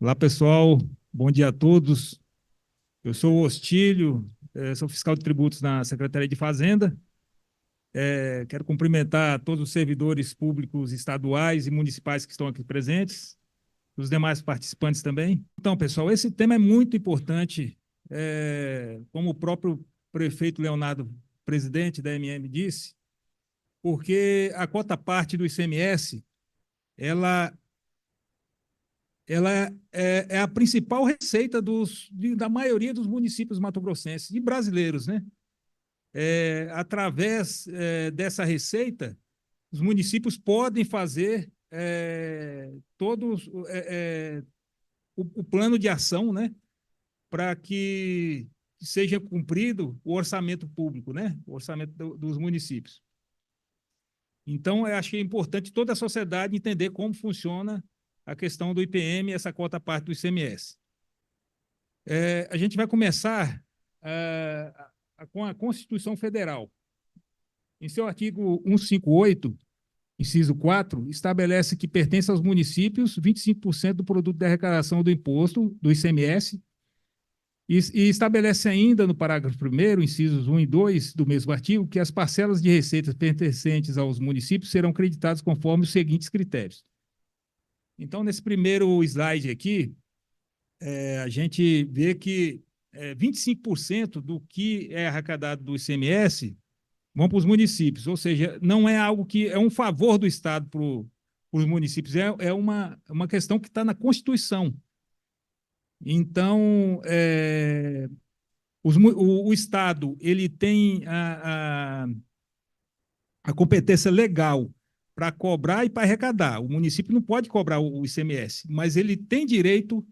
Olá, pessoal. Bom dia a todos. Eu sou o Ostílio, sou fiscal de tributos na Secretaria de Fazenda. Quero cumprimentar todos os servidores públicos estaduais e municipais que estão aqui presentes, os demais participantes também. Então, pessoal, esse tema é muito importante, como o próprio prefeito Leonardo, presidente da MM, disse, porque a quota parte do ICMS, ela ela é a principal receita da maioria dos municípios mato-grossenses e brasileiros, né? Através dessa receita, os municípios podem fazer todos o plano de ação, né? Para que seja cumprido o orçamento público, né? O orçamento dos municípios. Então, eu acho que é importante toda a sociedade entender como funciona a questão do IPM e essa quota parte do ICMS. A gente vai começar com a Constituição Federal. Em seu artigo 158, inciso 4, estabelece que pertence aos municípios 25% do produto da arrecadação do imposto, do ICMS, e estabelece ainda no parágrafo 1º, incisos 1 e 2 do mesmo artigo, que as parcelas de receitas pertencentes aos municípios serão creditadas conforme os seguintes critérios. Então, nesse primeiro slide aqui, a gente vê que 25% do que é arrecadado do ICMS vão para os municípios, ou seja, não é algo que é um favor do Estado para os municípios, é uma questão que está na Constituição. Então, o Estado ele tem a competência legal para cobrar e para arrecadar. O município não pode cobrar o ICMS, mas ele tem direito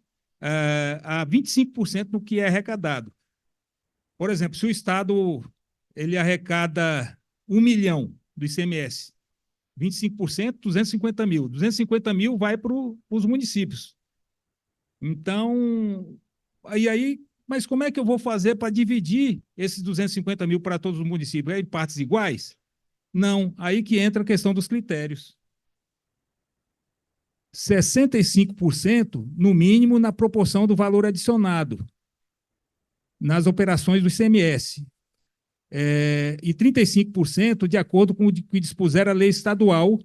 a 25% do que é arrecadado. Por exemplo, se o Estado ele arrecada 1 milhão do ICMS, 25%, 250 mil. 250 mil vai para os municípios. Então, aí, mas como é que eu vou fazer para dividir esses 250 mil para todos os municípios? É em partes iguais? Não, aí que entra a questão dos critérios. 65%, no mínimo, na proporção do valor adicionado nas operações do ICMS. E 35% de acordo com o que dispuser a lei estadual,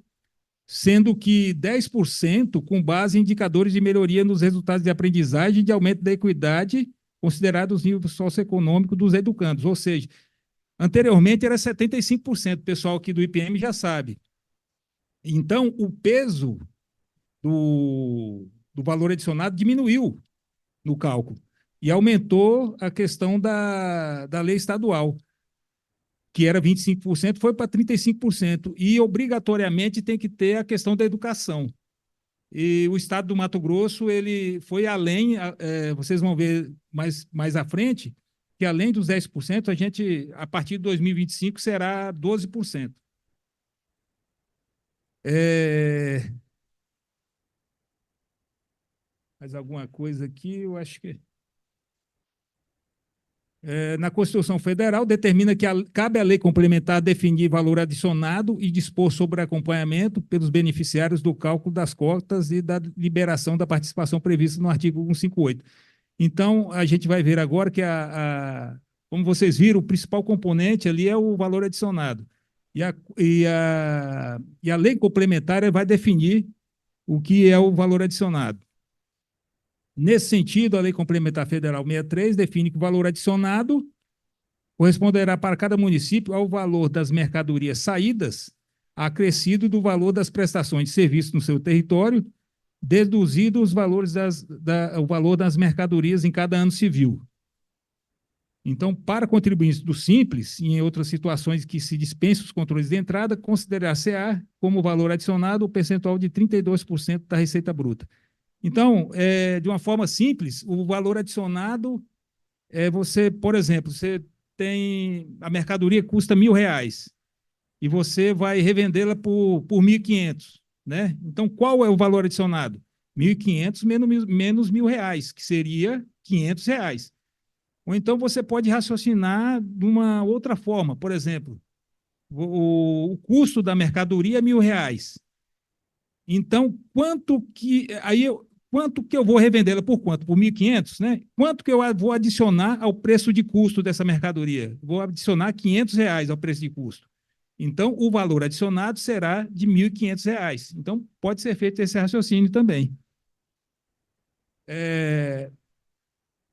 sendo que 10% com base em indicadores de melhoria nos resultados de aprendizagem e de aumento da equidade, considerados os níveis socioeconômicos dos educandos. Ou seja, anteriormente era 75%, o pessoal aqui do IPM já sabe. Então, o peso do valor adicionado diminuiu no cálculo e aumentou a questão da lei estadual, que era 25%, foi para 35%, e obrigatoriamente tem que ter a questão da educação. E o estado do Mato Grosso, ele foi além, vocês vão ver mais à frente, que além dos 10%, a gente, a partir de 2025, será 12%. Mais alguma coisa aqui, eu acho que... Na Constituição Federal, determina que cabe à lei complementar definir valor adicionado e dispor sobre acompanhamento pelos beneficiários do cálculo das cotas e da liberação da participação prevista no artigo 158. Então, a gente vai ver agora que, como vocês viram, o principal componente ali é o valor adicionado. E a lei complementar vai definir o que é o valor adicionado. Nesse sentido, a Lei Complementar Federal 63 define que o valor adicionado corresponderá para cada município ao valor das mercadorias saídas, acrescido do valor das prestações de serviço no seu território, deduzido os valores o valor das mercadorias em cada ano civil. Então, para contribuintes do Simples, e em outras situações que se dispensam os controles de entrada, considerar-se-á como valor adicionado o percentual de 32% da receita bruta. Então, de uma forma simples, o valor adicionado você, por exemplo, você tem a mercadoria que custa R$ 1.000 e você vai revendê-la por 1.500, né? Então, qual é o valor adicionado? 1.500 menos R$ 1.000, que seria R$ 500. Ou então você pode raciocinar de uma outra forma. Por exemplo, o custo da mercadoria é R$ 1.000. Então, quanto que... Aí quanto que eu vou revendê-la por quanto? Por 1.500, né? Quanto que eu vou adicionar ao preço de custo dessa mercadoria? Vou adicionar R$ 500 ao preço de custo. Então, o valor adicionado será de R$ 1.500. Então, pode ser feito esse raciocínio também.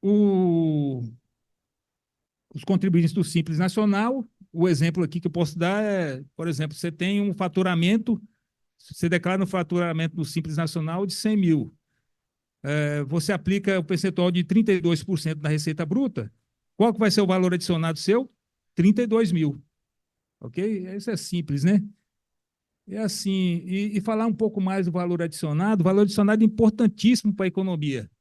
O, os contribuintes do Simples Nacional, o exemplo aqui que eu posso dar é, por exemplo, você tem um faturamento, você declara um faturamento do Simples Nacional de 100 mil. Você aplica o percentual de 32% da receita bruta, qual que vai ser o valor adicionado seu? 32 mil. Ok? Isso é simples, né? É assim, e falar um pouco mais do o valor adicionado é importantíssimo para a economia.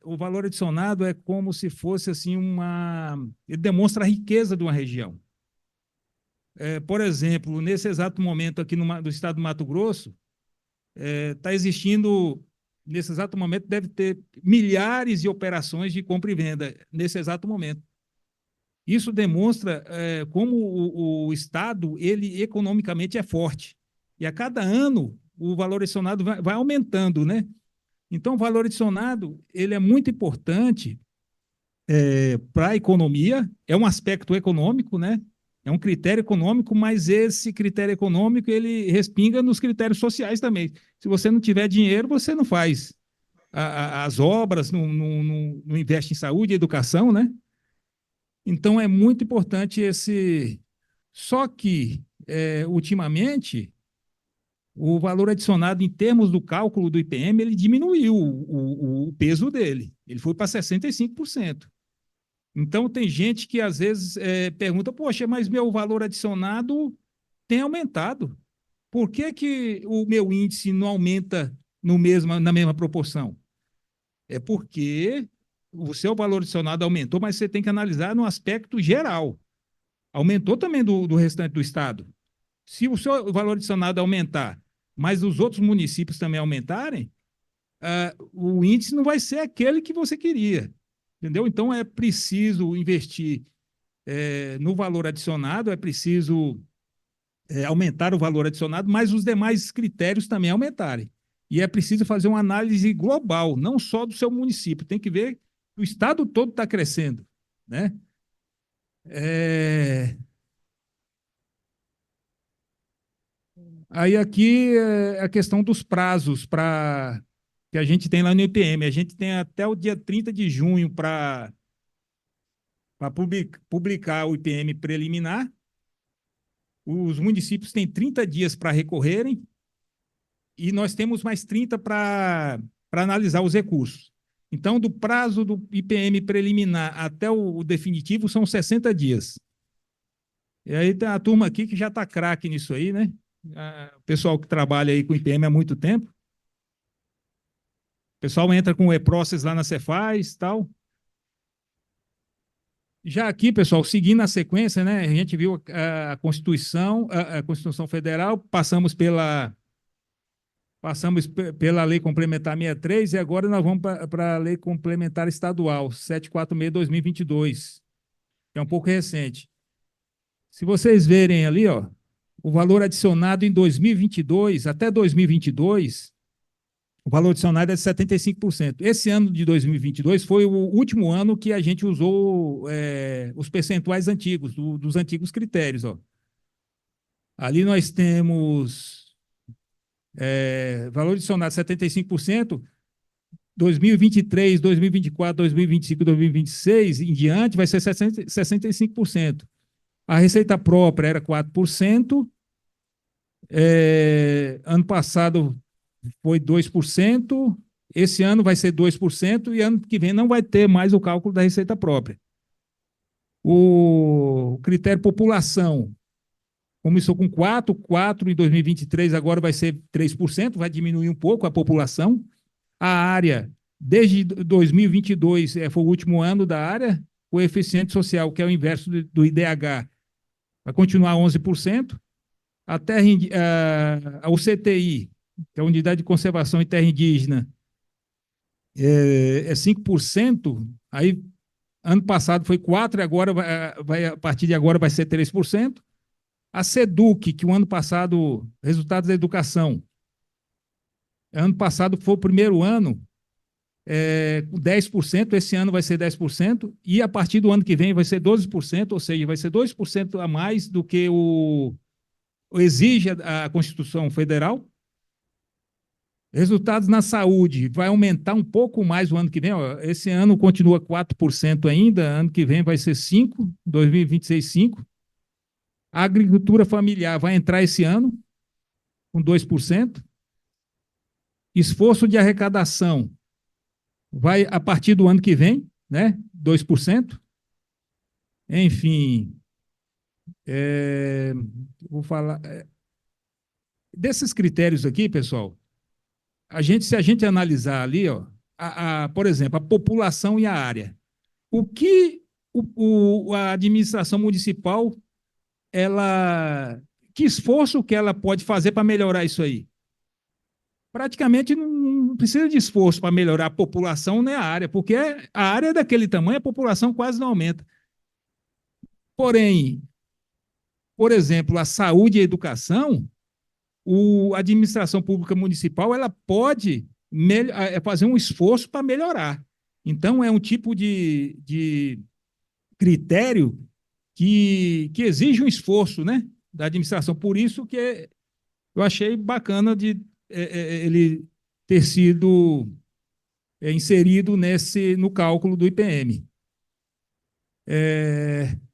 O valor adicionado é como se fosse assim ele demonstra a riqueza de uma região. Por exemplo, nesse exato momento aqui no estado do Mato Grosso, está existindo, nesse exato momento, deve ter milhares de operações de compra e venda, nesse exato momento. Isso demonstra como o Estado, ele economicamente é forte. E a cada ano, o valor adicionado vai aumentando, né? Então, o valor adicionado, ele é muito importante para a economia, é um aspecto econômico, né? É um critério econômico, mas esse critério econômico, ele respinga nos critérios sociais também. Se você não tiver dinheiro, você não faz as obras, não investe em saúde e educação, né? Então, é muito importante esse... Só que, ultimamente, o valor adicionado em termos do cálculo do IPM, ele diminuiu o peso dele. Ele foi para 65%. Então, tem gente que às vezes pergunta, poxa, mas meu valor adicionado tem aumentado. Por que que o meu índice não aumenta na mesma proporção? É porque o seu valor adicionado aumentou, mas você tem que analisar no aspecto geral. Aumentou também do restante do estado. Se o seu valor adicionado aumentar, mas os outros municípios também aumentarem, o índice não vai ser aquele que você queria. Entendeu? Então, é preciso investir no valor adicionado, é preciso aumentar o valor adicionado, mas os demais critérios também aumentarem. E é preciso fazer uma análise global, não só do seu município. Tem que ver que o estado todo está crescendo, né? Aí aqui é a questão dos prazos que a gente tem lá no IPM. A gente tem até o dia 30 de junho para publicar o IPM preliminar. Os municípios têm 30 dias para recorrerem e nós temos mais 30 para analisar os recursos. Então, do prazo do IPM preliminar até o definitivo são 60 dias. E aí tem a turma aqui que já está craque nisso aí, né? O pessoal que trabalha aí com IPM há muito tempo. O pessoal entra com o e-process lá na Cefaz e tal. Já aqui, pessoal, seguindo a sequência, né? A gente viu a Constituição Federal, pela Lei Complementar 63 e agora nós vamos para a Lei Complementar Estadual 746/2022, que é um pouco recente. Se vocês verem ali, ó, o valor adicionado em 2022, até 2022, o valor adicionado é de 75%. Esse ano de 2022 foi o último ano que a gente usou os percentuais antigos, dos antigos critérios. Ó. Ali nós temos valor adicionado 75%, 2023, 2024, 2025, 2026 em diante vai ser 65%. A receita própria era 4%, ano passado foi 2%, esse ano vai ser 2% e ano que vem não vai ter mais o cálculo da receita própria. O critério população começou com 4% em 2023, agora vai ser 3%, vai diminuir um pouco a população. A área, desde 2022, foi o último ano da área, o coeficiente social, que é o inverso do IDH, vai continuar 11%. O CTI, que é a Unidade de Conservação em Terra Indígena, é 5%, aí ano passado foi 4%, e agora a partir de agora vai ser 3%. A SEDUC, que o ano passado, resultados da educação, Ano passado foi o primeiro ano com 10%, esse ano vai ser 10%, e a partir do ano que vem vai ser 12%, ou seja, vai ser 2% a mais do que exige a Constituição Federal. Resultados na saúde, vai aumentar um pouco mais o ano que vem. Ó, esse ano continua 4% ainda, ano que vem vai ser 5%, 2026, 5%. A agricultura familiar vai entrar esse ano com 2%. Esforço de arrecadação vai a partir do ano que vem, né? 2%. Enfim, vou falar. Desses critérios aqui, pessoal, se a gente analisar ali, ó, por exemplo, a população e a área, o que a administração municipal, que esforço que ela pode fazer para melhorar isso aí? Praticamente não precisa de esforço para melhorar a população nem a área, porque a área é daquele tamanho, a população quase não aumenta. Porém, por exemplo, a saúde e a educação, a administração pública municipal ela pode fazer um esforço para melhorar. Então, é um tipo de critério que exige um esforço, né, da administração. Por isso que eu achei bacana de ele ter sido inserido no cálculo do IPM.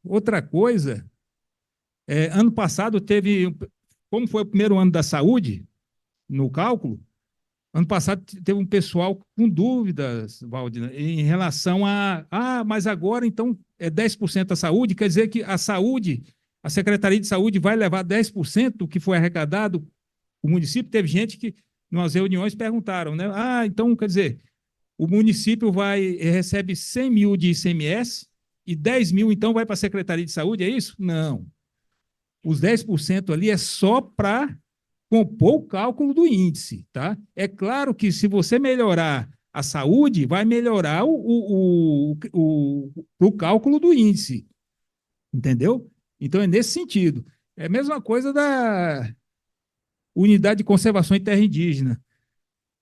Outra coisa, ano passado como foi o primeiro ano da saúde, no cálculo, ano passado teve um pessoal com dúvidas, Valdir, em relação mas agora então é 10% a saúde, quer dizer que a saúde, a Secretaria de Saúde vai levar 10% do que foi arrecadado, o município, teve gente que nas reuniões perguntaram, né? Então quer dizer, o município recebe 100 mil de ICMS e 10 mil então vai para a Secretaria de Saúde, é isso? Não. Os 10% ali é só para compor o cálculo do índice, tá? É claro que se você melhorar a saúde, vai melhorar o cálculo do índice, entendeu? Então é nesse sentido. É a mesma coisa da Unidade de Conservação em Terra Indígena.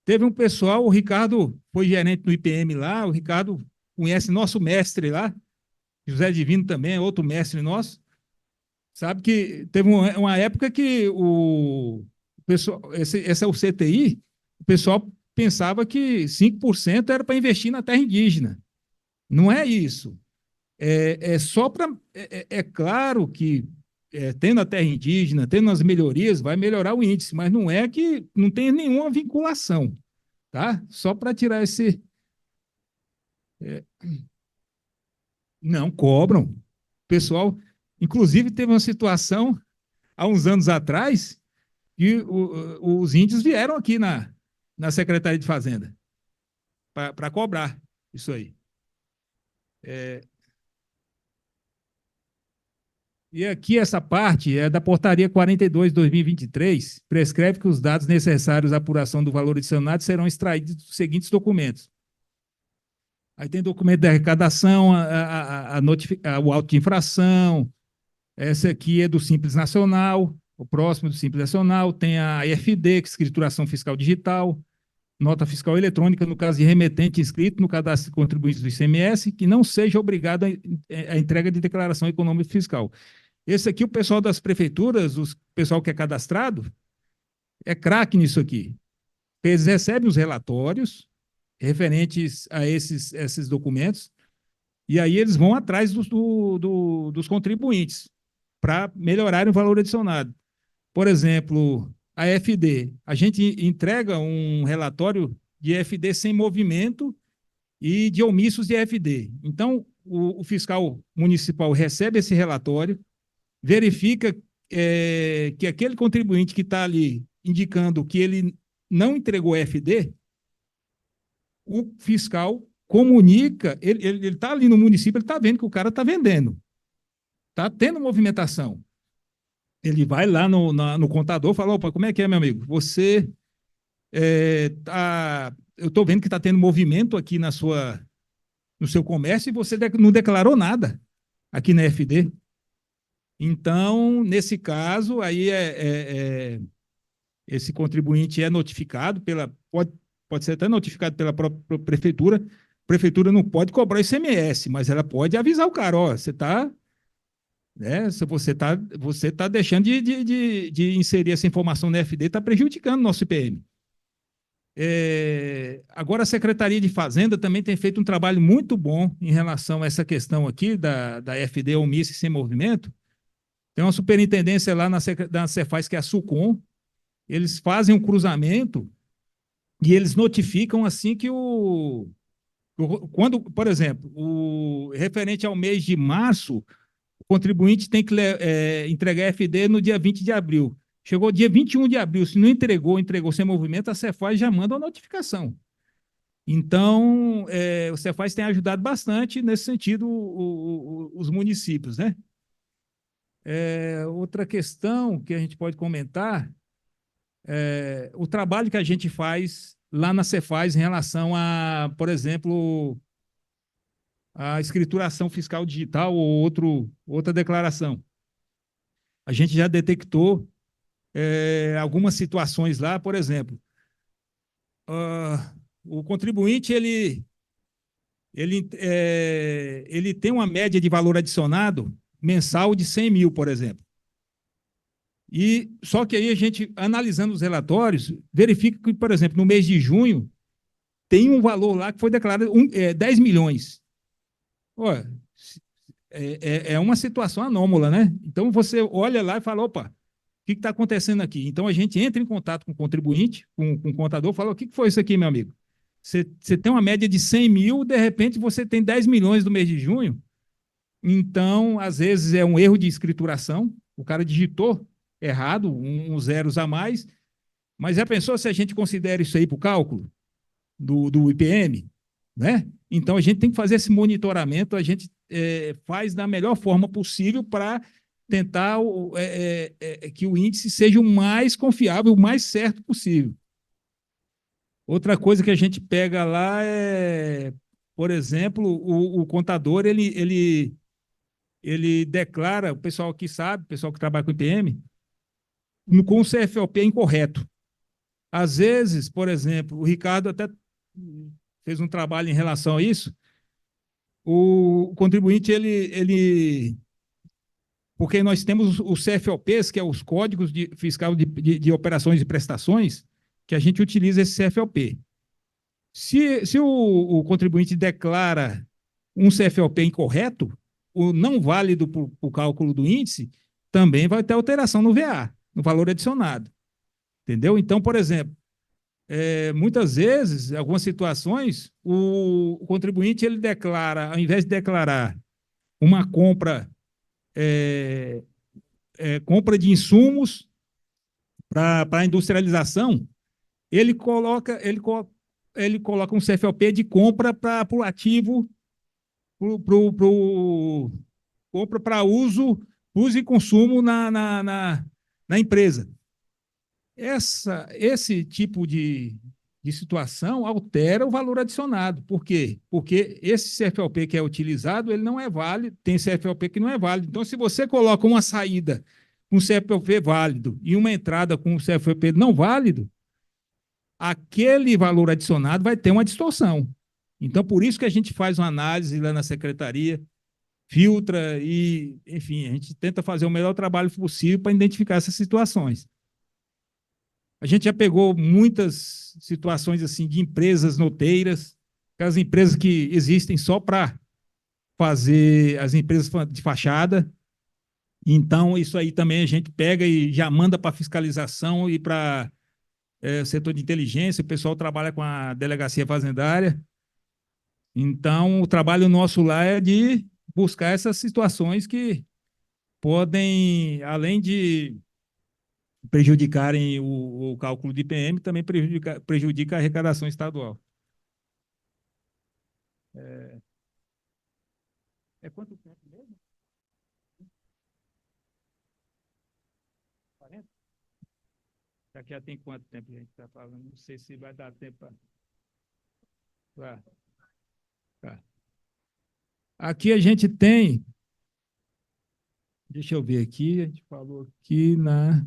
Teve um pessoal, o Ricardo foi gerente do IPM lá, o Ricardo conhece nosso mestre lá, José Divino também, é outro mestre nosso. Sabe que teve uma época que o pessoal, esse é o CTI, o pessoal pensava que 5% era para investir na terra indígena. Não é isso. É só para. É claro que tendo a terra indígena, tendo as melhorias, vai melhorar o índice, mas não é que não tem nenhuma vinculação, tá? Só para tirar esse. É, não, cobram. O pessoal, inclusive, teve uma situação há uns anos atrás e os índios vieram aqui na Secretaria de Fazenda para cobrar isso aí. E aqui essa parte é da portaria 42/2023, prescreve que os dados necessários à apuração do valor adicionado serão extraídos dos seguintes documentos. Aí tem documento de arrecadação, o auto de infração, essa aqui é do Simples Nacional, o próximo do Simples Nacional, tem a EFD, que é Escrituração Fiscal Digital, nota fiscal eletrônica, no caso de remetente inscrito no cadastro de contribuintes do ICMS, que não seja obrigado a entrega de declaração econômica fiscal. Esse aqui, o pessoal das prefeituras, o pessoal que é cadastrado, é craque nisso aqui. Eles recebem os relatórios referentes a esses documentos, e aí eles vão atrás dos contribuintes para melhorarem o valor adicionado. Por exemplo, a FD. A gente entrega um relatório de FD sem movimento e de omissos de FD. Então, o fiscal municipal recebe esse relatório, verifica que aquele contribuinte que está ali indicando que ele não entregou FD, o fiscal comunica, ele está ali no município, ele está vendo que o cara está vendendo, está tendo movimentação. Ele vai lá no contador e fala, opa, como é que é, meu amigo? Você eu estou vendo que está tendo movimento aqui no seu comércio e você não declarou nada aqui na FD. Então, nesse caso, aí esse contribuinte é notificado pode ser até notificado pela própria prefeitura. A prefeitura não pode cobrar ICMS, mas ela pode avisar o cara, ó, você está, né, se você tá deixando de inserir essa informação no FD, está prejudicando o nosso IPM. Agora, a Secretaria de Fazenda também tem feito um trabalho muito bom em relação a essa questão aqui da FD omissa e sem movimento. Tem uma superintendência lá na Cefaz, que é a SUCOM, eles fazem um cruzamento e eles notificam assim que quando, por exemplo, referente ao mês de março, o contribuinte tem que entregar FD no dia 20 de abril. Chegou dia 21 de abril, se não entregou sem movimento, a Cefaz já manda a notificação. Então, o Cefaz tem ajudado bastante nesse sentido os municípios, né? Outra questão que a gente pode comentar o trabalho que a gente faz lá na Cefaz em relação a, por exemplo, a escrituração fiscal digital ou outra declaração. A gente já detectou algumas situações lá, por exemplo, o contribuinte ele tem uma média de valor adicionado mensal de 100 mil, por exemplo. E só que aí a gente, analisando os relatórios, verifica que, por exemplo, no mês de junho, tem um valor lá que foi declarado 10 milhões. Olha, é uma situação anômala, né? Então você olha lá e fala: opa, o que está acontecendo aqui? Então a gente entra em contato com o contribuinte, com o contador, fala: o que foi isso aqui, meu amigo? Você tem uma média de 100 mil, de repente você tem 10 milhões no mês de junho. Então, às vezes, é um erro de escrituração, o cara digitou errado, uns zeros a mais, mas já pensou se a gente considera isso aí para o cálculo do IPM? Né? Então, a gente tem que fazer esse monitoramento, a gente faz da melhor forma possível para tentar que o índice seja o mais confiável, o mais certo possível. Outra coisa que a gente pega lá por exemplo, o contador, ele declara, o pessoal que sabe, o pessoal que trabalha com IPM, com o CFOP incorreto. Às vezes, por exemplo, o Ricardo até fez um trabalho em relação a isso, o contribuinte, porque nós temos os CFOPs, que é os Códigos Fiscal de Operações e Prestações, que a gente utiliza esse CFOP. Se o contribuinte declara um CFOP incorreto, o não válido para o cálculo do índice, também vai ter alteração no VA, no valor adicionado. Entendeu? Então, por exemplo, muitas vezes, em algumas situações, o contribuinte ele declara, ao invés de declarar uma compra de insumos para a industrialização, ele coloca um CFOP de compra para o ativo, compra para uso e consumo na empresa. Esse tipo de situação altera o valor adicionado. Por quê? Porque esse CFLP que é utilizado, ele não é válido, tem CFLP que não é válido. Então, se você coloca uma saída com CFLP válido e uma entrada com CFLP não válido, aquele valor adicionado vai ter uma distorção. Então, por isso que a gente faz uma análise lá na secretaria, filtra e, enfim, a gente tenta fazer o melhor trabalho possível para identificar essas situações. A gente já pegou muitas situações assim de empresas noteiras, aquelas empresas que existem só para fazer as empresas de fachada. Então, isso aí também a gente pega e já manda para fiscalização e para o setor de inteligência, o pessoal trabalha com a delegacia fazendária. Então, o trabalho nosso lá é de buscar essas situações que podem, além de prejudicarem o cálculo de IPM, também prejudica a arrecadação estadual. É quanto tempo mesmo? 40? Daqui a tem quanto tempo a gente está falando? Não sei se vai dar tempo para. Tá. Aqui a gente tem. Deixa eu ver aqui, a gente falou aqui na.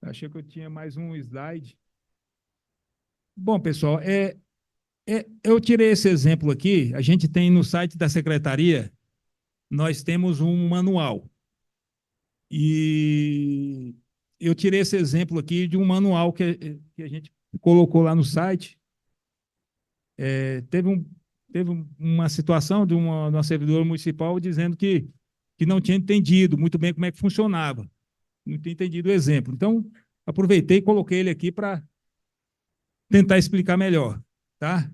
Achei que eu tinha mais um slide. Bom, pessoal, eu tirei esse exemplo aqui. A gente tem no site da secretaria, nós temos um manual. E eu tirei esse exemplo aqui de um manual que a gente colocou lá no site. Teve uma situação de uma servidora municipal dizendo que não tinha entendido muito bem como é que funcionava. Não tinha entendido o exemplo. Então, aproveitei e coloquei ele aqui para tentar explicar melhor. Tá?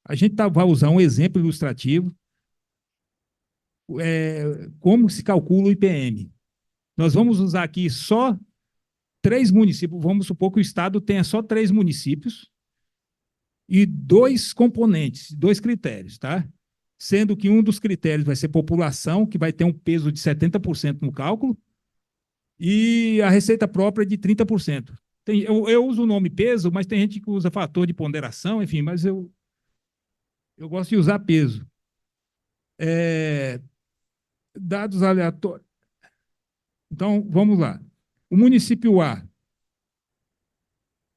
A gente vai usar um exemplo ilustrativo, como se calcula o IPM. Nós vamos usar aqui só 3 municípios, vamos supor que o Estado tenha só 3 municípios e 2 componentes, 2 critérios, tá? Sendo que um dos critérios vai ser população, que vai ter um peso de 70% no cálculo, e a receita própria de 30%. Eu uso o nome peso, mas tem gente que usa fator de ponderação, enfim, mas eu gosto de usar peso. Dados aleatórios. Então, vamos lá. O município A,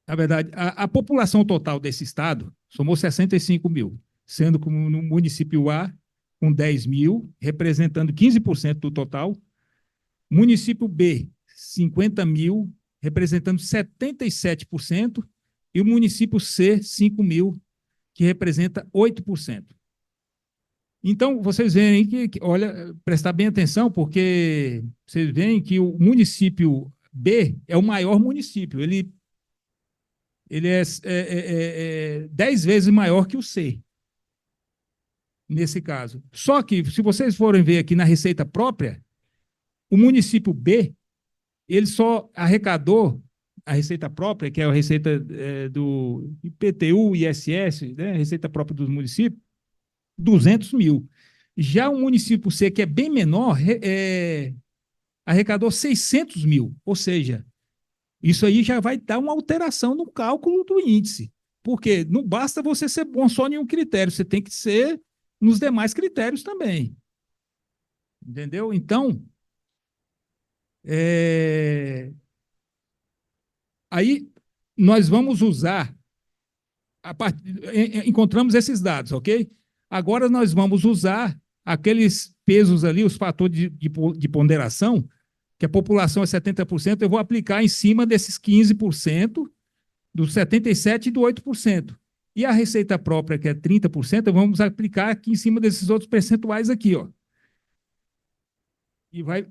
na verdade, a população total desse estado somou 65 mil, sendo que no município A, com 10 mil, representando 15% do total. Município B, 50 mil, representando 77%. E o município C, 5 mil, que representa 8%. Então, vocês veem olha, prestar bem atenção, porque vocês veem que o município B é o maior município. Ele é 10 vezes maior que o C, nesse caso. Só que, se vocês forem ver aqui na receita própria, o município B, ele só arrecadou a receita própria, que é a receita do IPTU, ISS, né, receita própria dos municípios, 200 mil. Já o município C, que é bem menor, arrecadou 600 mil, ou seja, isso aí já vai dar uma alteração no cálculo do índice, porque não basta você ser bom só em um critério, você tem que ser nos demais critérios também. Entendeu? Então, aí nós vamos usar, encontramos esses dados, ok? Agora nós vamos usar aqueles pesos ali, os fatores de ponderação, que a população é 70%, eu vou aplicar em cima desses 15%, do 77% e do 8%. E a receita própria, que é 30%, vamos aplicar aqui em cima desses outros percentuais aqui, ó.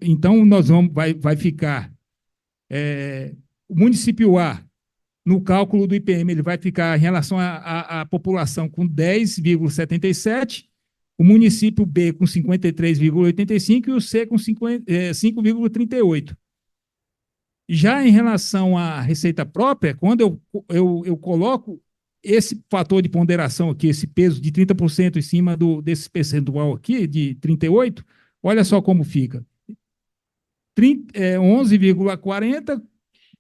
Então, vai ficar o município A, no cálculo do IPM, ele vai ficar em relação à população com 10,77%, o município B com 53,85% e o C com 5,38%. Já em relação à receita própria, quando eu coloco esse fator de ponderação aqui, esse peso de 30% em cima desse percentual aqui, de 38%, olha só como fica. 11,40%,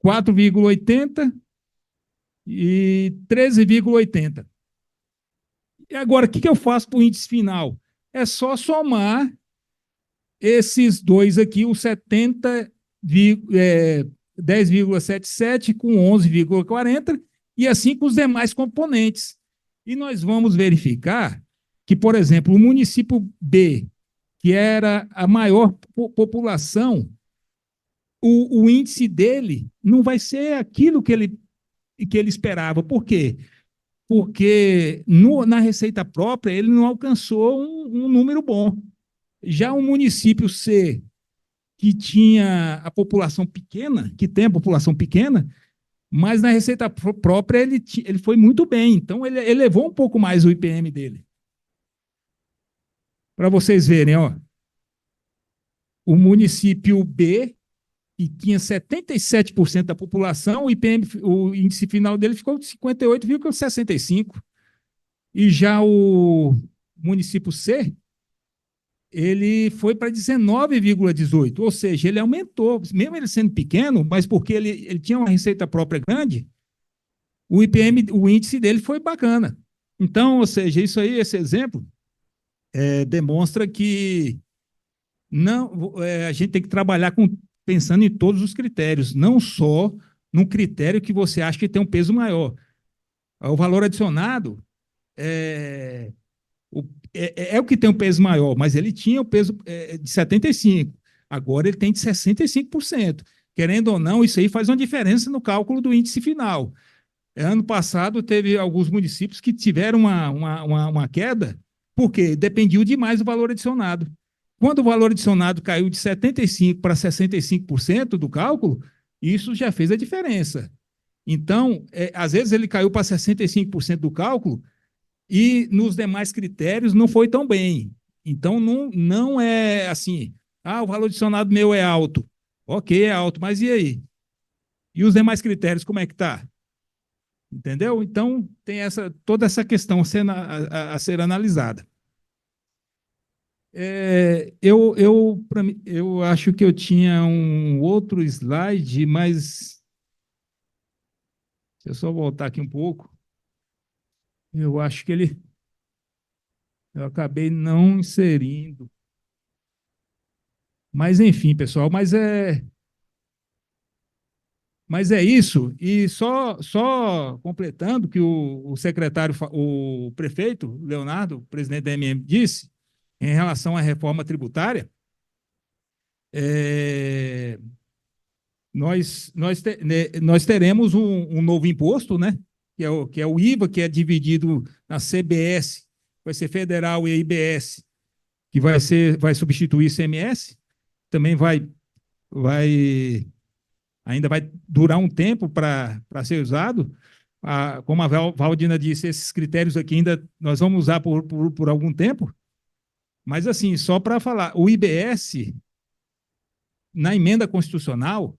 4,80% e 13,80%. E agora, o que eu faço para o índice final? É só somar esses dois aqui, o 10,77 com 11,40 e assim com os demais componentes. E nós vamos verificar que, por exemplo, o município B, que era a maior população, o índice dele não vai ser aquilo que ele esperava. Por quê? Porque na receita própria ele não alcançou um número bom. Já o município C, que tinha a população pequena, que tem a população pequena, mas na receita própria ele foi muito bem. Então, ele elevou um pouco mais o IPM dele. Para vocês verem, ó, o município B, que tinha 77% da população, o índice final dele ficou de 58,65%. E já o município C, ele foi para 19,18%, ou seja, ele aumentou, mesmo ele sendo pequeno, mas porque ele tinha uma receita própria grande, o IPM, o índice dele foi bacana. Então, ou seja, isso aí, esse exemplo, demonstra que não, a gente tem que trabalhar com pensando em todos os critérios, não só num critério que você acha que tem um peso maior. O valor adicionado é o, é o que tem um peso maior, mas ele tinha o peso de 75%. Agora ele tem de 65%. Querendo ou não, isso aí faz uma diferença no cálculo do índice final. Ano passado, teve alguns municípios que tiveram uma queda, porque dependiam demais do valor adicionado. Quando o valor adicionado caiu de 75% para 65% do cálculo, isso já fez a diferença. Então, às vezes ele caiu para 65% do cálculo e nos demais critérios não foi tão bem. Então, não é assim, o valor adicionado meu é alto. Ok, é alto, mas e aí? E os demais critérios, como é que está? Entendeu? Então, tem toda essa questão a ser analisada. Eu acho que eu tinha um outro slide, mas se eu só voltar aqui um pouco, eu acho que eu acabei não inserindo. Mas, enfim, pessoal, mas é isso. E só completando que o secretário, o prefeito, Leonardo, presidente da MM, disse, em relação à reforma tributária, é, nós teremos um novo imposto, né? Que é o IVA, que é dividido na CBS, vai ser federal, e IBS, que vai substituir ICMS, também ainda vai durar um tempo para ser usado. Como a Valdina disse, esses critérios aqui ainda nós vamos usar por algum tempo, mas assim, só para falar, o IBS, na emenda constitucional,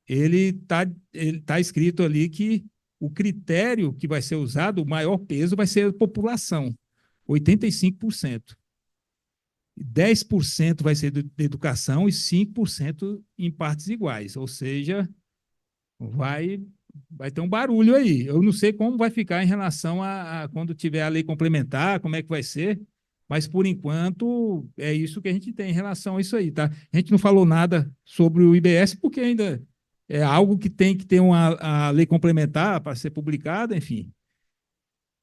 ele tá escrito ali que o critério que vai ser usado, o maior peso vai ser a população, 85%. 10% vai ser de educação e 5% em partes iguais, ou seja, vai, vai ter um barulho aí. Eu não sei como vai ficar em relação a quando tiver a lei complementar, como é que vai ser, mas por enquanto é isso que a gente tem em relação a isso aí, tá? A gente não falou nada sobre o IBS porque ainda é algo que tem que ter a lei complementar para ser publicada, enfim.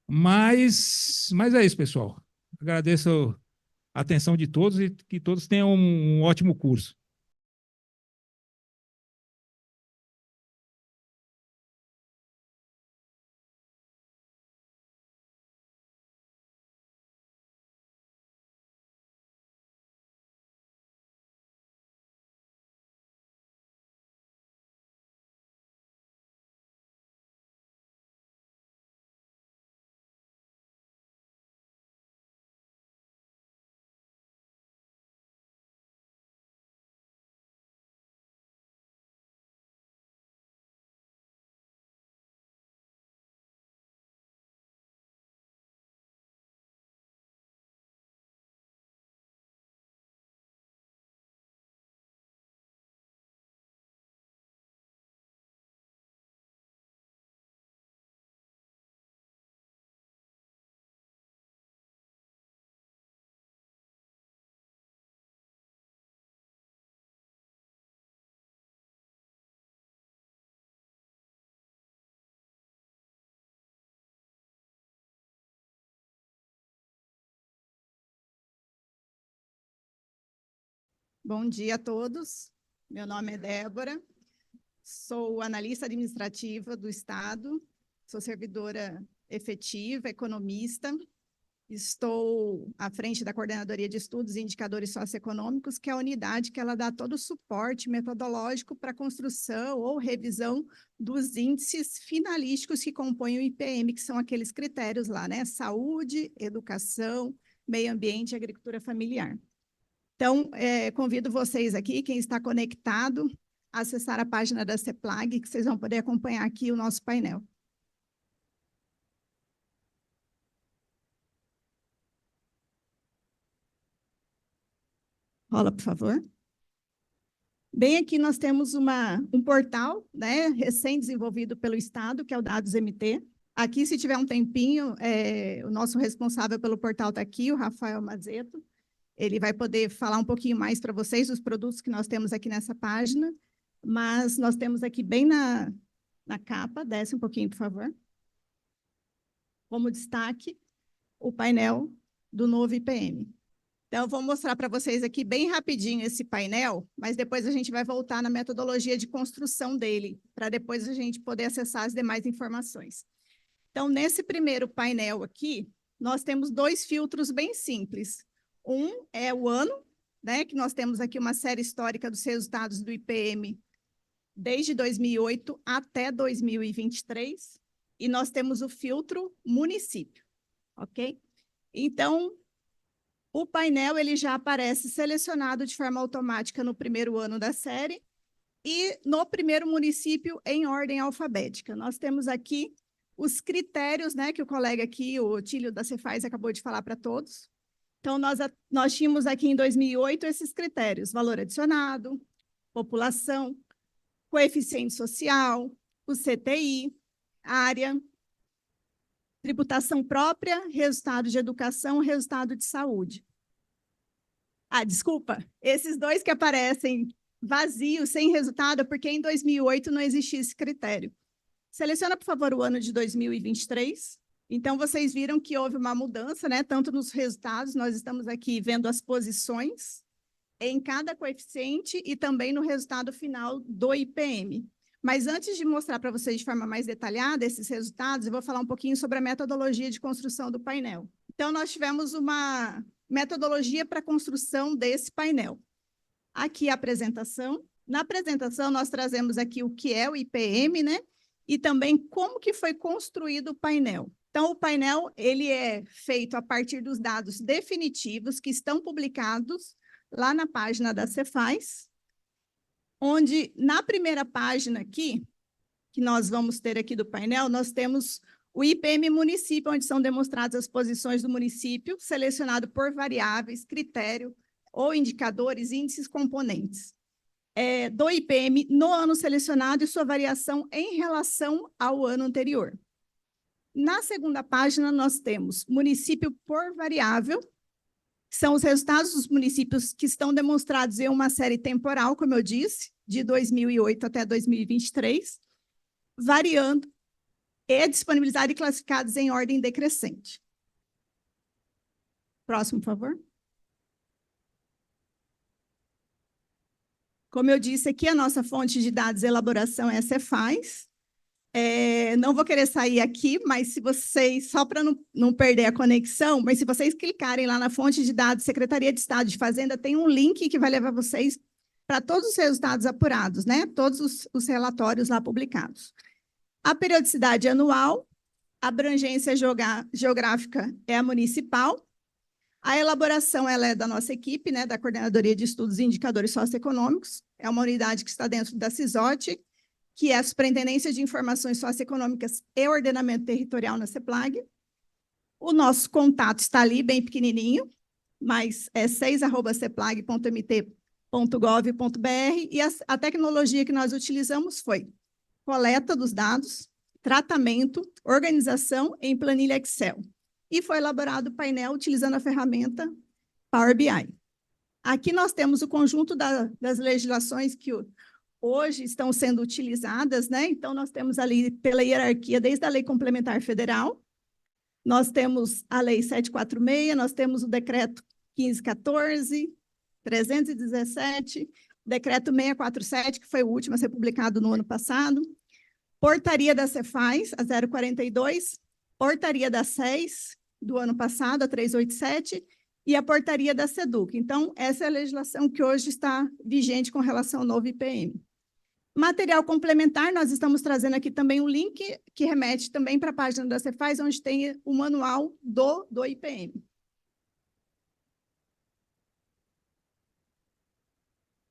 Mas é isso, pessoal. Agradeço a atenção de todos e que todos tenham um ótimo curso. Bom dia a todos. Meu nome é Débora, sou analista administrativa do Estado, sou servidora efetiva, economista. Estou à frente da Coordenadoria de Estudos e Indicadores Socioeconômicos, que é a unidade que ela dá todo o suporte metodológico para a construção ou revisão dos índices finalísticos que compõem o IPM, que são aqueles critérios lá, né? Saúde, educação, meio ambiente e agricultura familiar. Então, convido vocês aqui, quem está conectado, a acessar a página da CEPLAG, que vocês vão poder acompanhar aqui o nosso painel. Rola, por favor. Bem, aqui nós temos um portal, né, recém-desenvolvido pelo Estado, que é o Dados MT. Aqui, se tiver um tempinho, o nosso responsável pelo portal está aqui, o Rafael Mazeto. Ele vai poder falar um pouquinho mais para vocês dos produtos que nós temos aqui nessa página, mas nós temos aqui bem na capa, desce um pouquinho, por favor, como destaque, o painel do novo IPM. Então, eu vou mostrar para vocês aqui bem rapidinho esse painel, mas depois a gente vai voltar na metodologia de construção dele, para depois a gente poder acessar as demais informações. Então, nesse primeiro painel aqui, nós temos 2 filtros bem simples. Um é o ano, né, que nós temos aqui uma série histórica dos resultados do IPM desde 2008 até 2023, e nós temos o filtro município, ok? Então, o painel ele já aparece selecionado de forma automática no primeiro ano da série e no primeiro município em ordem alfabética. Nós temos aqui os critérios, né, que o colega aqui, o Tílio da Cefaz, acabou de falar para todos. Então, nós tínhamos aqui em 2008 esses critérios: valor adicionado, população, coeficiente social, o CTI, área, tributação própria, resultado de educação, resultado de saúde. Ah, desculpa, esses 2 que aparecem vazios, sem resultado, porque em 2008 não existia esse critério. Seleciona, por favor, o ano de 2023. Então, vocês viram que houve uma mudança, né? Tanto nos resultados, nós estamos aqui vendo as posições em cada coeficiente e também no resultado final do IPM. Mas antes de mostrar para vocês de forma mais detalhada esses resultados, eu vou falar um pouquinho sobre a metodologia de construção do painel. Então, nós tivemos uma metodologia para a construção desse painel. Aqui a apresentação. Na apresentação, nós trazemos aqui o que é o IPM, né? E também como que foi construído o painel. Então, o painel ele é feito a partir dos dados definitivos que estão publicados lá na página da Cefaz, onde na primeira página aqui, que nós vamos ter aqui do painel, nós temos o IPM município, onde são demonstradas as posições do município, selecionado por variáveis, critério ou indicadores, índices, componentes. Do IPM no ano selecionado e sua variação em relação ao ano anterior. Na segunda página, nós temos município por variável, que são os resultados dos municípios que estão demonstrados em uma série temporal, como eu disse, de 2008 até 2023, variando e disponibilizados e classificados em ordem decrescente. Próximo, por favor. Como eu disse aqui, a nossa fonte de dados de elaboração é a Cefaz. Não vou querer sair aqui, mas se vocês, só para não perder a conexão, mas se vocês clicarem lá na fonte de dados Secretaria de Estado de Fazenda, tem um link que vai levar vocês para todos os resultados apurados, né? Todos os relatórios lá publicados. A periodicidade anual, a abrangência geográfica é a municipal. A elaboração ela é da nossa equipe, né, da Coordenadoria de Estudos e Indicadores Socioeconômicos. É uma unidade que está dentro da CISOT, que é a Superintendência de Informações Socioeconômicas e Ordenamento Territorial na CEPLAG. O nosso contato está ali, bem pequenininho, mas é 6@ceplag.mt.gov.br, e a tecnologia que nós utilizamos foi coleta dos dados, tratamento, organização em planilha Excel. E foi elaborado o painel utilizando a ferramenta Power BI. Aqui nós temos o conjunto das legislações que hoje estão sendo utilizadas, né? Então, nós temos ali, pela hierarquia, desde a Lei Complementar Federal, nós temos a Lei 746, nós temos o Decreto 1514, 317, Decreto 647, que foi o último a ser publicado no ano passado, Portaria da Cefaz, a 042, Portaria da SES, do ano passado, a 387, e a Portaria da SEDUC. Então, essa é a legislação que hoje está vigente com relação ao novo IPM. Material complementar, nós estamos trazendo aqui também um link que remete também para a página da Cefaz, onde tem o manual do IPM.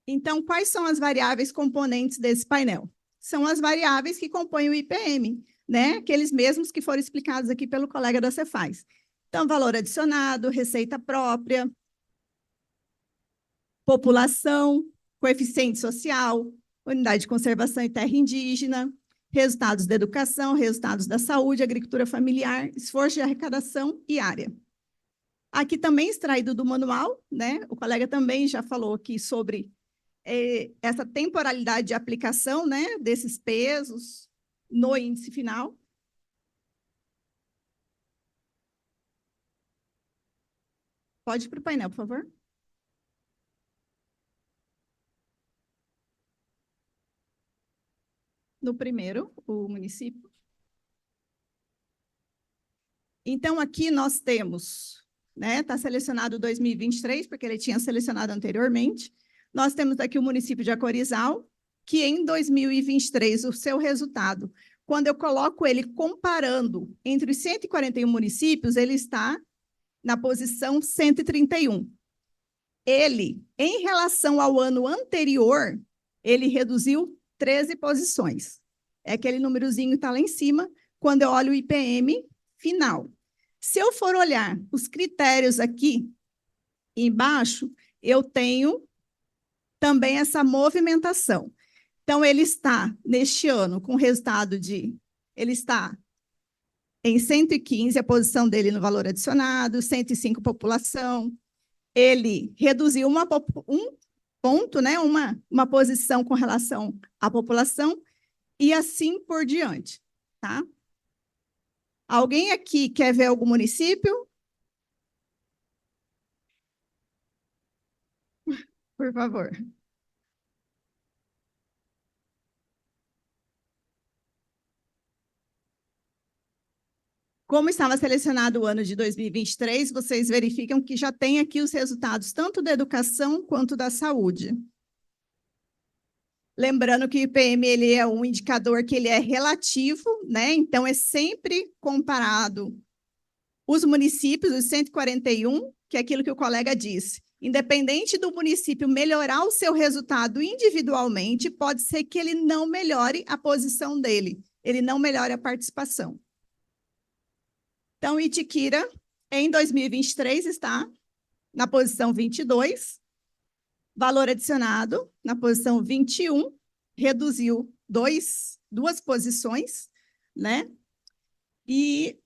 Então, quais são as variáveis componentes desse painel? São as variáveis que compõem o IPM, né? Aqueles mesmos que foram explicados aqui pelo colega da Cefaz. Então, valor adicionado, receita própria, população, coeficiente social, unidade de conservação e terra indígena, resultados da educação, resultados da saúde, agricultura familiar, esforço de arrecadação e área. Aqui também extraído do manual, né? O colega também já falou aqui sobre essa temporalidade de aplicação, né, desses pesos no índice final. Pode ir para o painel, por favor. No primeiro, o município. Então, aqui nós temos, né, está selecionado 2023, porque ele tinha selecionado anteriormente. Nós temos aqui o município de Acorizal, que em 2023, o seu resultado, quando eu coloco ele comparando entre os 141 municípios, ele está na posição 131. Ele, em relação ao ano anterior, ele reduziu 13 posições. É aquele númerozinho que está lá em cima, quando eu olho o IPM final. Se eu for olhar os critérios aqui embaixo, eu tenho também essa movimentação. Então, ele está, neste ano, com resultado de... Ele está em 115, a posição dele no valor adicionado, 105 população. Ele reduziu um ponto, né, uma posição com relação à população, e assim por diante, tá? Alguém aqui quer ver algum município? Por favor. Como estava selecionado o ano de 2023, vocês verificam que já tem aqui os resultados tanto da educação quanto da saúde. Lembrando que o IPM ele é um indicador que ele é relativo, né? Então, é sempre comparado os municípios, os 141, que é aquilo que o colega disse. Independente do município melhorar o seu resultado individualmente, pode ser que ele não melhore a posição dele, ele não melhore a participação. Então, Itiquira, em 2023, está na posição 22, valor adicionado na posição 21, reduziu duas posições, né? E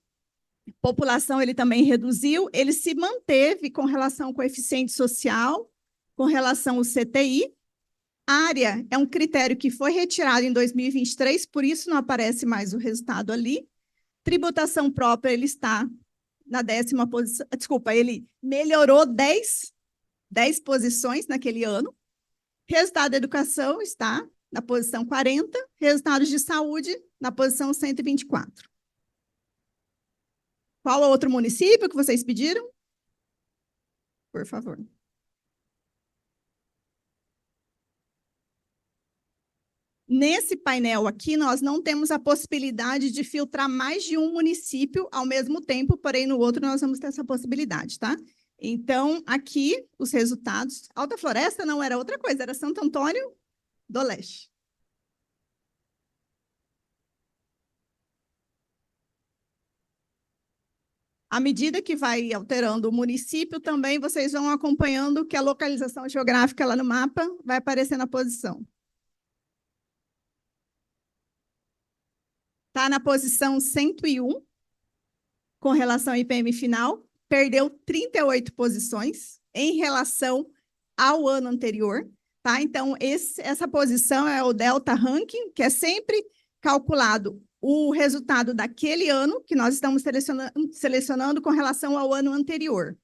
população ele também reduziu, ele se manteve com relação ao coeficiente social, com relação ao CTI. Área é um critério que foi retirado em 2023, por isso não aparece mais o resultado ali. Tributação própria, ele está na 10ª posição, desculpa, ele melhorou 10 posições naquele ano. Resultado da educação está na posição 40, resultados de saúde na posição 124. Qual outro município que vocês pediram? Por favor. Nesse painel aqui, nós não temos a possibilidade de filtrar mais de um município ao mesmo tempo, porém, no outro nós vamos ter essa possibilidade, tá? Então, aqui, os resultados. Alta Floresta não era outra coisa, era Santo Antônio do Leste. À medida que vai alterando o município, também vocês vão acompanhando que a localização geográfica lá no mapa vai aparecer na posição. Está na posição 101, com relação ao IPM final, perdeu 38 posições em relação ao ano anterior. Tá? Então, essa posição é o Delta Ranking, que é sempre calculado o resultado daquele ano que nós estamos selecionando com relação ao ano anterior.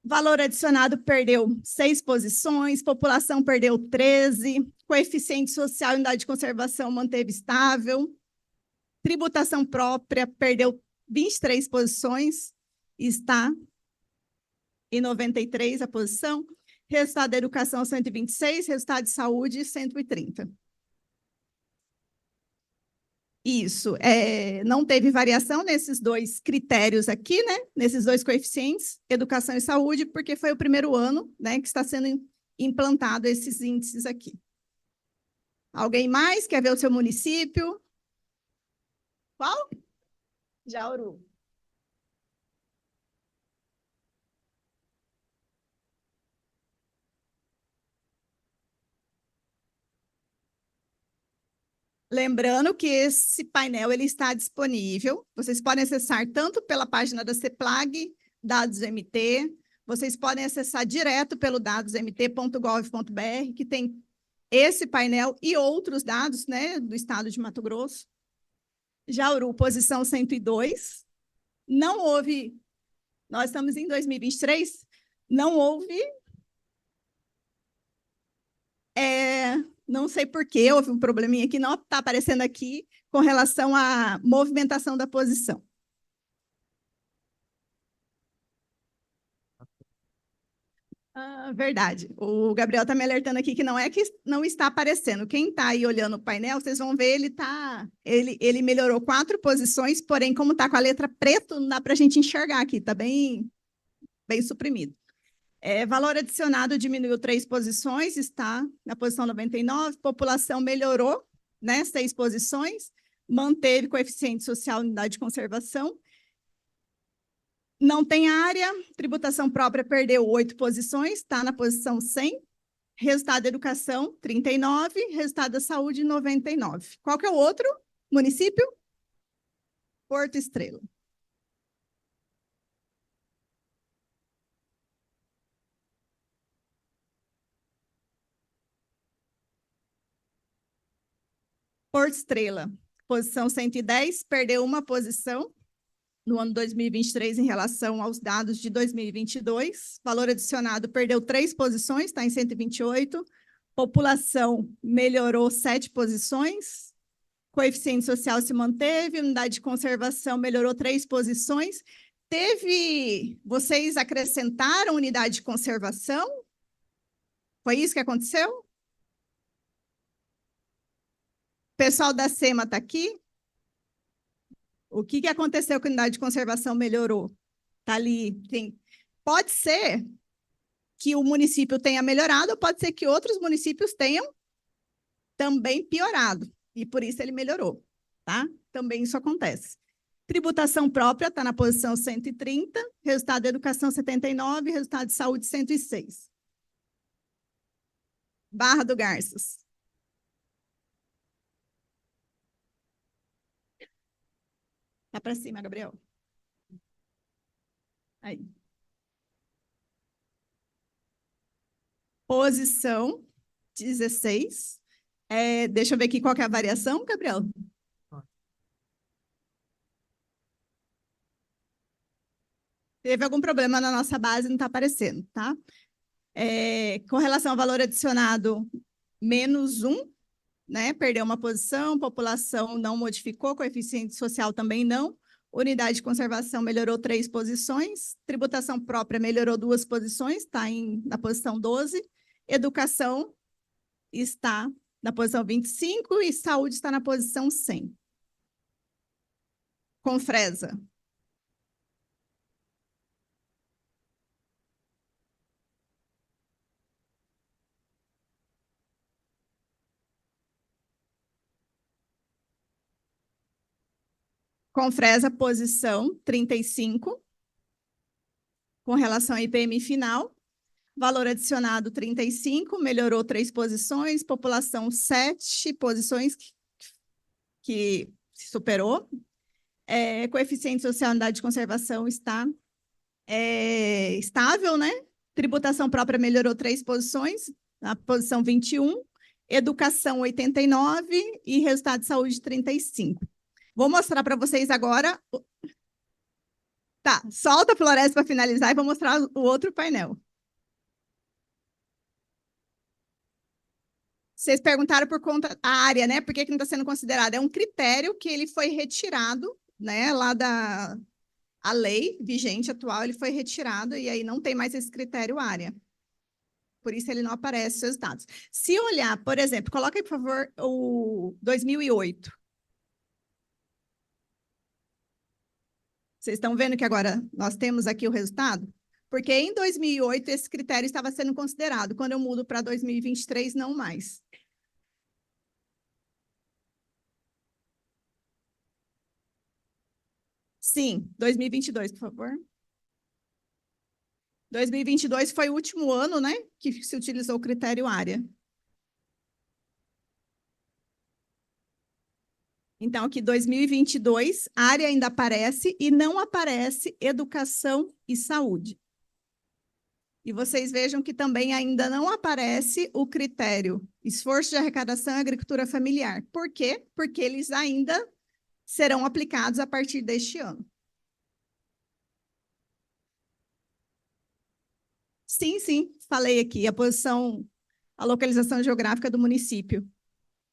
Valor adicionado perdeu 6 posições, população perdeu 13, coeficiente social e unidade de conservação manteve estável, tributação própria perdeu 23 posições, está em 93 a posição, resultado da educação 126, resultado de saúde 130. Isso, não teve variação nesses dois critérios aqui, né? Nesses dois coeficientes, educação e saúde, porque foi o primeiro ano, né, que está sendo implantado esses índices aqui. Alguém mais quer ver o seu município? Qual? Jauru. Lembrando que esse painel ele está disponível, vocês podem acessar tanto pela página da CEPLAG, Dados MT. Vocês podem acessar direto pelo dadosmt.gov.br, que tem esse painel e outros dados, né, do estado de Mato Grosso. Jauru, posição 102. Não houve, nós estamos em 2023, não houve, não sei por que, houve um probleminha que não está aparecendo aqui com relação à movimentação da posição. Verdade. O Gabriel está me alertando aqui que não é que não está aparecendo. Quem está aí olhando o painel, vocês vão ver, ele melhorou 4 posições, porém, como está com a letra preta, não dá para a gente enxergar aqui, está bem suprimido. Valor adicionado diminuiu 3 posições, está na posição 99. População melhorou, né, 6 posições, manteve coeficiente social unidade de conservação. Não tem área, tributação própria perdeu 8 posições, está na posição 100. Resultado da educação, 39. Resultado da saúde, 99. Qual que é o outro município? Porto Estrela. Porto Estrela, posição 110, perdeu 1 posição no ano 2023 em relação aos dados de 2022. Valor adicionado perdeu 3 posições, está em 128. População melhorou 7 posições. Coeficiente social se manteve. Unidade de conservação melhorou 3 posições. Vocês acrescentaram unidade de conservação? Foi isso que aconteceu? O pessoal da SEMA está aqui? O que aconteceu com a unidade de conservação melhorou? Está ali. Pode ser que o município tenha melhorado, ou pode ser que outros municípios tenham também piorado, e por isso ele melhorou, tá? Também isso acontece. Tributação própria está na posição 130, resultado da educação 79, resultado de saúde 106. Barra do Garças. Tá para cima, Gabriel. Aí. Posição 16. Deixa eu ver aqui qual que é a variação, Gabriel. Teve algum problema na nossa base, não está aparecendo, tá? Com relação ao valor adicionado, -1, né? Perdeu 1 posição, população não modificou, coeficiente social também não. Unidade de conservação melhorou 3 posições, tributação própria melhorou 2 posições, está na posição 12. Educação está na posição 25 e saúde está na posição 100. Confresa. Confresa, posição 35. Com relação ao IPM final, valor adicionado 35, melhorou 3 posições, população 7 posições que se superou. Coeficiente social unidade de conservação está estável, né? Tributação própria melhorou 3 posições, na posição 21. Educação 89 e resultado de saúde 35. Vou mostrar para vocês agora. Tá, solta a floresta para finalizar e vou mostrar o outro painel. Vocês perguntaram por conta da área, né? Por que não está sendo considerado? É um critério que ele foi retirado, né? Lá a lei vigente atual, ele foi retirado e aí não tem mais esse critério área. Por isso ele não aparece nos seus dados. Se olhar, por exemplo, coloca aí, por favor, o 2008. Vocês estão vendo que agora nós temos aqui o resultado? Porque em 2008 esse critério estava sendo considerado. Quando eu mudo para 2023, não mais. Sim, 2022, por favor. 2022 foi o último ano, né, que se utilizou o critério área. Então, aqui 2022, área ainda aparece e não aparece educação e saúde. E vocês vejam que também ainda não aparece o critério esforço de arrecadação e agricultura familiar. Por quê? Porque eles ainda serão aplicados a partir deste ano. Sim, falei aqui, a localização geográfica do município.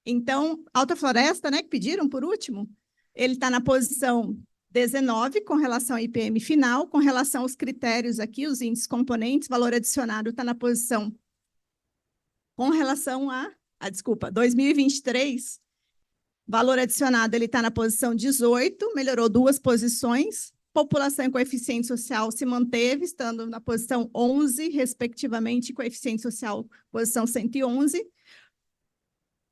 Então, Alta Floresta, né, que pediram por último, ele está na posição 19 com relação ao IPM final, com relação aos critérios aqui, os índices componentes, valor adicionado está na posição com relação desculpa, 2023, valor adicionado ele está na posição 18, melhorou 2 posições, população e coeficiente social se manteve, estando na posição 11, respectivamente, coeficiente social, posição 111.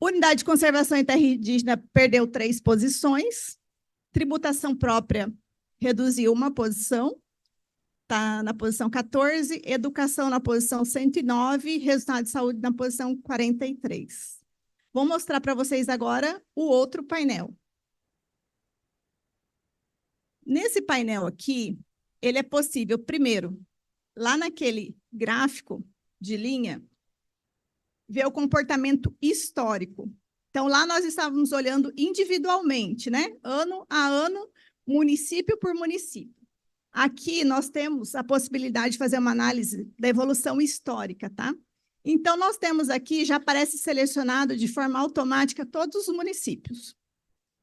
Unidade de conservação em terra indígena perdeu 3 posições. Tributação própria reduziu 1 posição, está na posição 14. Educação na posição 109. Resultado de saúde na posição 43. Vou mostrar para vocês agora o outro painel. Nesse painel aqui, ele é possível, primeiro, lá naquele gráfico de linha, ver o comportamento histórico. Então, lá nós estávamos olhando individualmente, né? Ano a ano, município por município. Aqui nós temos a possibilidade de fazer uma análise da evolução histórica, tá? Então, nós temos aqui, já aparece selecionado de forma automática todos os municípios.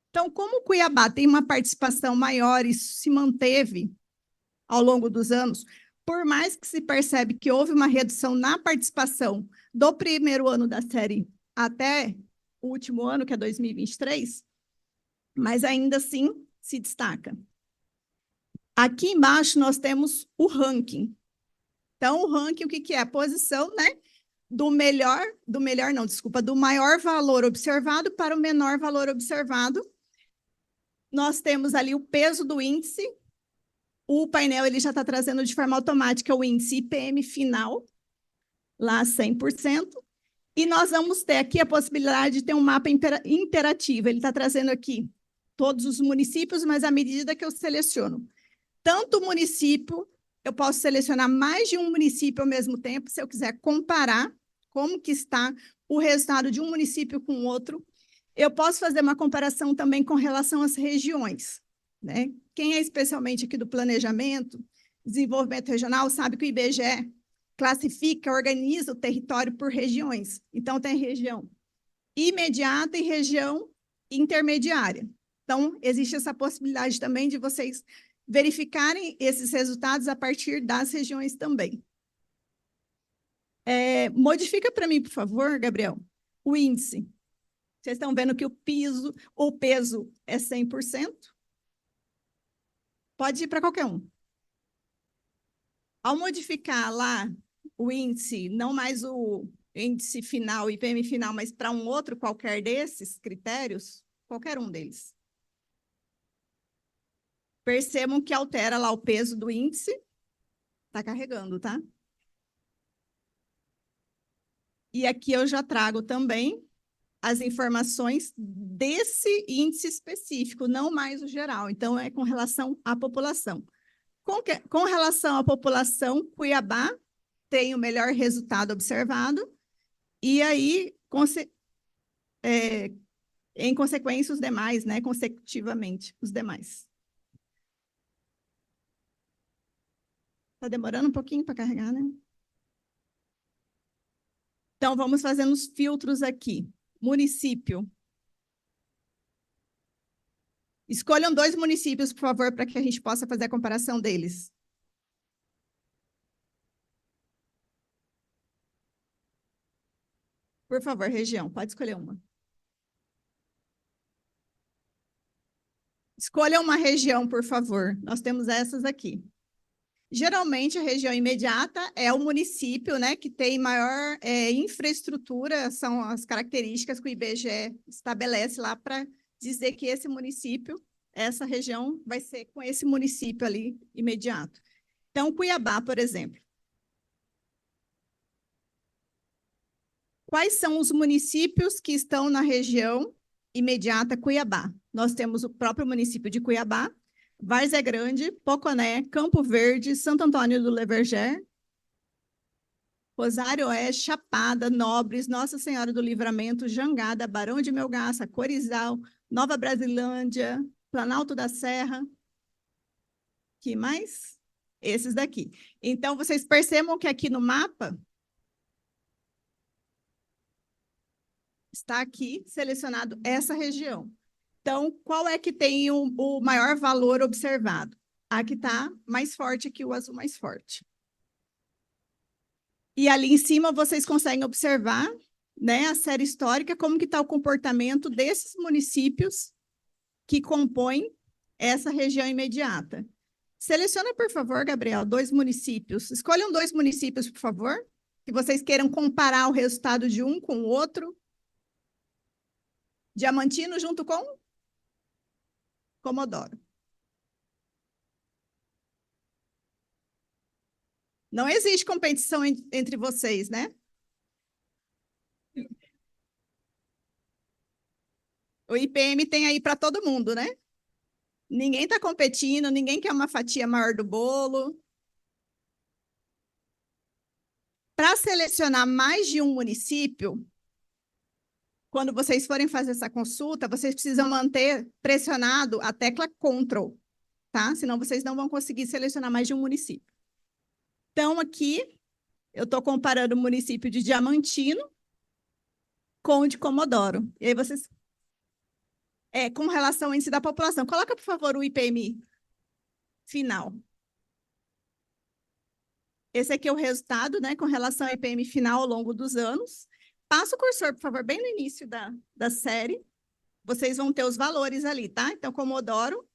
Então, como Cuiabá tem uma participação maior, isso se manteve ao longo dos anos, por mais que se percebe que houve uma redução na participação do primeiro ano da série até o último ano, que é 2023, mas ainda assim se destaca. Aqui embaixo nós temos o ranking. Então, o ranking, o que é? A posição, né? Do maior valor observado para o menor valor observado. Nós temos ali o peso do índice. O painel ele já está trazendo de forma automática o índice IPM final, lá 100%. E nós vamos ter aqui a possibilidade de ter um mapa interativo. Ele está trazendo aqui todos os municípios, mas à medida que eu seleciono tanto município, eu posso selecionar mais de um município ao mesmo tempo, se eu quiser comparar como que está o resultado de um município com o outro. Eu posso fazer uma comparação também com relação às regiões, né? Quem é especialmente aqui do planejamento, desenvolvimento regional, sabe que o IBGE classifica, organiza o território por regiões. Então, tem região imediata e região intermediária. Então, existe essa possibilidade também de vocês verificarem esses resultados a partir das regiões também. Modifica para mim, por favor, Gabriel, o índice. Vocês estão vendo que o peso é 100%? Pode ir para qualquer um. Ao modificar lá o índice, não mais o índice final, IPM final, mas para um outro qualquer desses critérios, qualquer um deles. Percebam que altera lá o peso do índice. Está carregando, tá? E aqui eu já trago também as informações desse índice específico, não mais o geral. Então, é com relação à população. Com relação à população, Cuiabá tem o melhor resultado observado, e aí, em consequência, os demais, né? Consecutivamente, os demais. Está demorando um pouquinho para carregar, né? Então, vamos fazendo os filtros aqui. Município. Escolham 2 municípios, por favor, para que a gente possa fazer a comparação deles. Por favor, região, pode escolher uma. Escolha uma região, por favor. Nós temos essas aqui. Geralmente, a região imediata é o município, né, que tem maior infraestrutura, são as características que o IBGE estabelece lá para dizer que esse município, essa região, vai ser com esse município ali imediato. Então, Cuiabá, por exemplo. Quais são os municípios que estão na região imediata Cuiabá. Nós temos o próprio município de Cuiabá, Várzea Grande, Poconé, Campo Verde, Santo Antônio do Leverger, Rosário Oeste, Chapada, Nobres, Nossa Senhora do Livramento, Jangada, Barão de Melgaça, Corizal, Nova Brasilândia, Planalto da Serra. Que mais? Esses daqui. Então, vocês percebam que aqui no mapa está aqui selecionado essa região. Então, qual é que tem o maior valor observado? A que está mais forte aqui, o azul mais forte. E ali em cima vocês conseguem observar, né, a série histórica, como que está o comportamento desses municípios que compõem essa região imediata. Seleciona, por favor, Gabriel, 2 municípios. Escolham 2 municípios, por favor, que vocês queiram comparar o resultado de um com o outro. Diamantino junto com Comodoro. Não existe competição entre vocês, né? O IPM tem aí para todo mundo, né? Ninguém está competindo, ninguém quer uma fatia maior do bolo. Para selecionar mais de um município, quando vocês forem fazer essa consulta, vocês precisam manter pressionado a tecla Ctrl, tá? Senão vocês não vão conseguir selecionar mais de um município. Então, aqui, eu estou comparando o município de Diamantino com o de Comodoro. E aí vocês... com relação ao índice da população. Coloca, por favor, o IPM final. Esse aqui é o resultado, né, com relação ao IPM final ao longo dos anos. Passa o cursor, por favor, bem no início da série. Vocês vão ter os valores ali, tá? Então, Comodoro,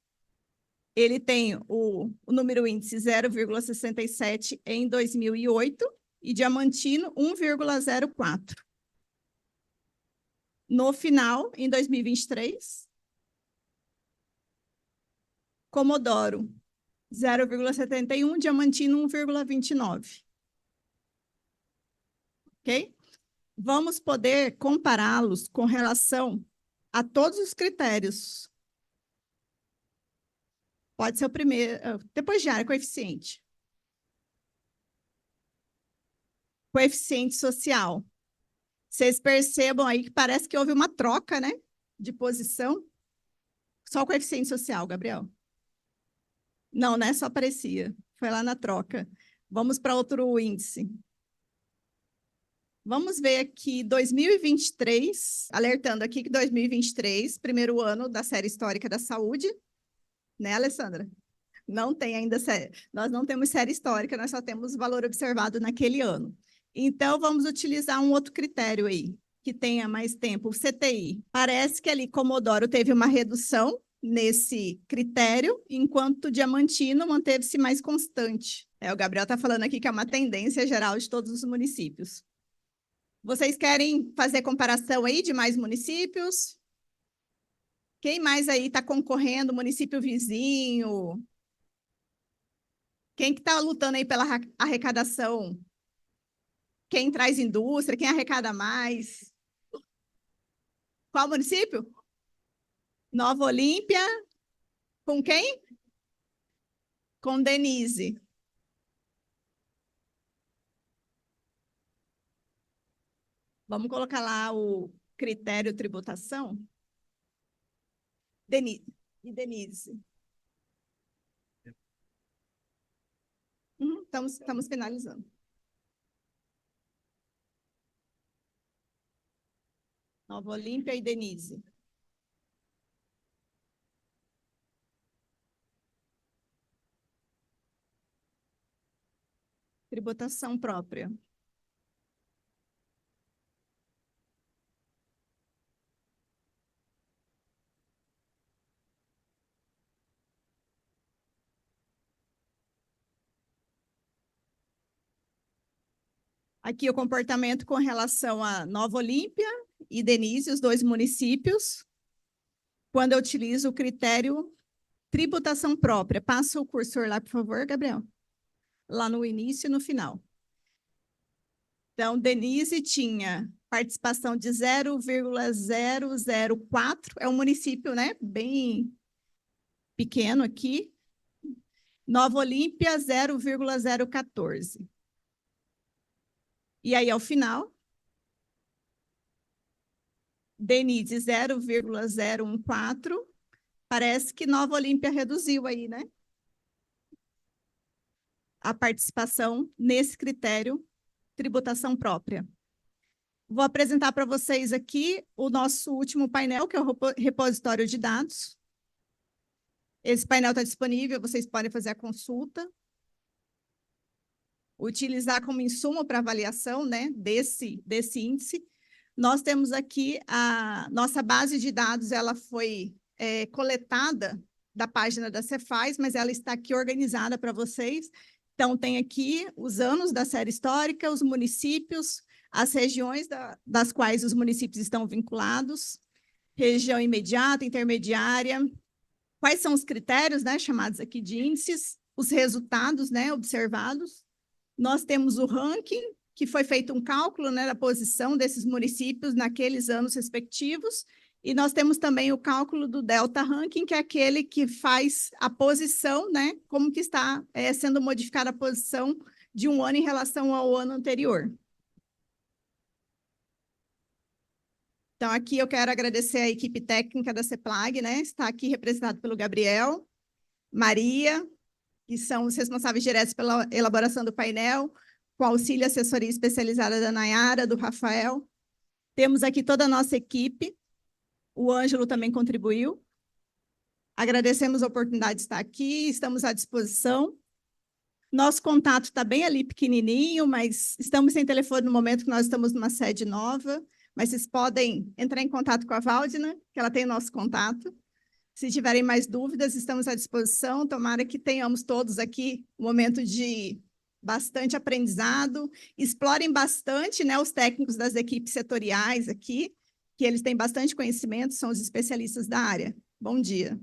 ele tem o número índice 0,67 em 2008 e Diamantino 1,04. No final, em 2023, Comodoro 0,71, Diamantino 1,29. Ok? Vamos poder compará-los com relação a todos os critérios. Pode ser o primeiro, depois de área, coeficiente. Coeficiente social. Vocês percebam aí que parece que houve uma troca, né, de posição. Só o coeficiente social, Gabriel. Não, né? Só parecia. Foi lá na troca. Vamos para outro índice. Vamos ver aqui 2023, alertando aqui que 2023, primeiro ano da série histórica da saúde, né, Alessandra? Não tem ainda série, nós não temos série histórica, nós só temos valor observado naquele ano. Então, vamos utilizar um outro critério aí, que tenha mais tempo, o CTI. Parece que ali Comodoro teve uma redução nesse critério, enquanto o Diamantino manteve-se mais constante. O Gabriel está falando aqui que é uma tendência geral de todos os municípios. Vocês querem fazer comparação aí de mais municípios? Quem mais aí está concorrendo? Município vizinho? Quem que está lutando aí pela arrecadação? Quem traz indústria? Quem arrecada mais? Qual município? Nova Olímpia. Com quem? Com Denise. Vamos colocar lá o critério tributação. Denise. E Denise. Estamos finalizando. Nova Olímpia e Denise. Tributação própria. Aqui o comportamento com relação a Nova Olímpia e Denise, os 2 municípios, quando eu utilizo o critério tributação própria. Passa o cursor lá, por favor, Gabriel. Lá no início e no final. Então, Denise tinha participação de 0,004, é um município, né, bem pequeno aqui. Nova Olímpia, 0,014. E aí, ao final, Denise, 0,014. Parece que Nova Olímpia reduziu aí, né? A participação nesse critério tributação própria. Vou apresentar para vocês aqui o nosso último painel, que é o repositório de dados. Esse painel está disponível, vocês podem fazer a consulta. Utilizar como insumo para avaliação, né, desse índice. Nós temos aqui a nossa base de dados, ela foi coletada da página da Cefaz, mas ela está aqui organizada para vocês. Então, tem aqui os anos da série histórica, os municípios, as regiões das quais os municípios estão vinculados, região imediata, intermediária, quais são os critérios, né, chamados aqui de índices, os resultados, né, observados. Nós temos o ranking, que foi feito um cálculo, né, da posição desses municípios naqueles anos respectivos, e nós temos também o cálculo do Delta Ranking, que é aquele que faz a posição, né, como que está sendo modificada a posição de um ano em relação ao ano anterior. Então, aqui eu quero agradecer a equipe técnica da CEPLAG, né, está aqui representado pelo Gabriel, Maria, que são os responsáveis diretos pela elaboração do painel, com auxílio e assessoria especializada da Nayara, do Rafael. Temos aqui toda a nossa equipe, o Ângelo também contribuiu. Agradecemos a oportunidade de estar aqui, estamos à disposição. Nosso contato está bem ali pequenininho, mas estamos sem telefone no momento que nós estamos numa sede nova, mas vocês podem entrar em contato com a Valdina, que ela tem o nosso contato. Se tiverem mais dúvidas, estamos à disposição. Tomara que tenhamos todos aqui um momento de bastante aprendizado. Explorem bastante, né, os técnicos das equipes setoriais aqui, que eles têm bastante conhecimento, são os especialistas da área. Bom dia.